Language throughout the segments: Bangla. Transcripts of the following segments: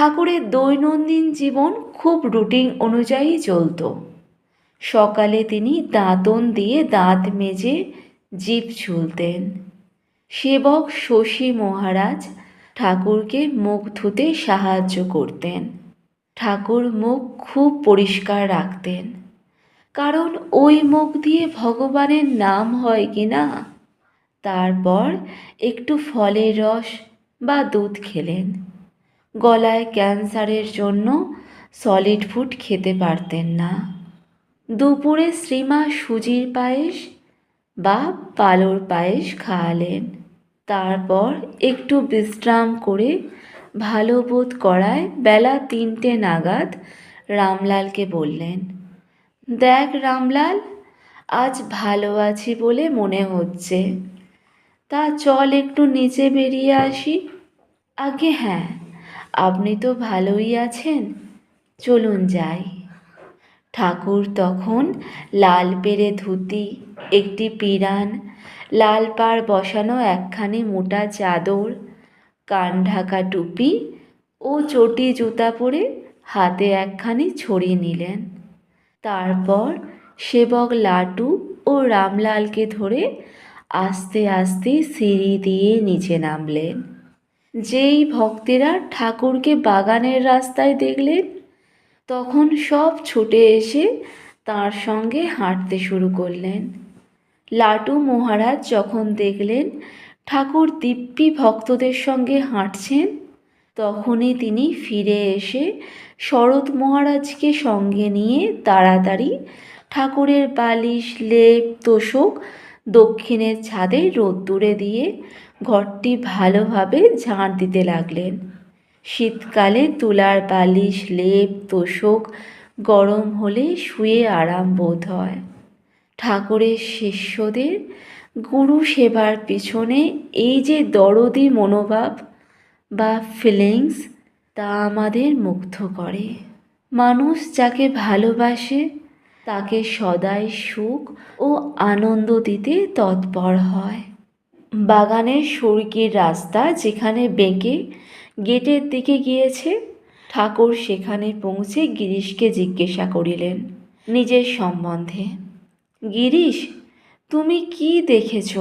ঠাকুরের দৈনন্দিন জীবন খুব রুটিন অনুযায়ী চলত। সকালে তিনি দাঁতন দিয়ে দাঁত মেজে জিভ ছুলতেন। সেবক শশী মহারাজ ঠাকুরকে মুখ ধুতে সাহায্য করতেন। ঠাকুর মুখ খুব পরিষ্কার রাখতেন, কারণ ওই মুখ দিয়ে ভগবানের নাম হয় কি না। তারপর একটু ফলের রস বা দুধ খেলেন। গলায় ক্যান্সারের জন্য সলিড ফুড খেতে পারতেন না। দুপুরে শ্রীমা সুজির পায়েস বা পালোর পায়েস খাওয়ালেন। তারপর একটু বিশ্রাম করে ভালো বোধ করায় বেলা 3টে নাগাদ রামলালকে বললেন, দেখ রামলাল, আজ ভালো আছি বলে মনে হচ্ছে, তা চল একটু নিচে বেরিয়ে আসি। আগে হ্যাঁ, আপনি তো ভালোই আছেন, চলুন যাই। ঠাকুর তখন লাল পেরে ধুতি, একটি পিরান, লাল পাড় বসানো একখানি মোটা চাদর, কান ঢাকা টুপি ও চটি জুতা পরে হাতে একখানি ছড়ি নিলেন। তারপর সেবক লাটু ও রামলালকে ধরে আস্তে আস্তে সিঁড়ি দিয়ে নিচে নামলেন। যেই ভক্তেরা ঠাকুরকে বাগানের রাস্তায় দেখলেন, তখন সব ছুটে এসে তাঁর সঙ্গে হাঁটতে শুরু করলেন। লাটু মহারাজ যখন দেখলেন ঠাকুর দিব্যি ভক্তদের সঙ্গে হাঁটছেন, তখনই তিনি ফিরে এসে শরৎ মহারাজকে সঙ্গে নিয়ে তাড়াতাড়ি ঠাকুরের বালিশ, লেপ, তোশক দক্ষিণের ছাদে রোদ্দুরে দিয়ে ঘরটি ভালোভাবে ঝাড় দিতে লাগলেন। শীতকালে তুলার বালিশ, লেপ, তোশক গরম হলে শুয়ে আরাম বোধ হয়। ঠাকুরের শিষ্যদের গুরু সেবার পিছনে এই যে দরদি মনোভাব বা ফিলিংস, তা আমাদের মুগ্ধ করে। মানুষ যাকে ভালোবাসে তাকে সদাই সুখ ও আনন্দ দিতে তৎপর হয়। বাগানের সড়কির রাস্তা যেখানে বেঁকে গেটের দিকে গিয়েছে, ঠাকুর সেখানে পৌঁছে গিরিশকে জিজ্ঞাসা করিলেন নিজের সম্বন্ধে। গিরিশ, তুমি কি দেখেছ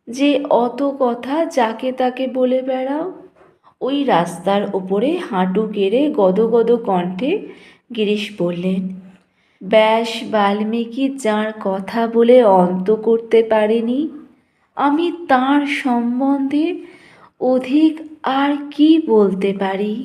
যে অত কথা যাকে তাকে বলে বেড়াও? ওই রাস্তার ওপরে হাঁটু গেড়ে গদগদ কণ্ঠে গিরিশ বললেন, ব্যাস বাল্মীকি যার কথা বলে অন্ত করতে পারেনি, আমি তাঁর সম্বন্ধে অধিক আর কি বলতে পারি?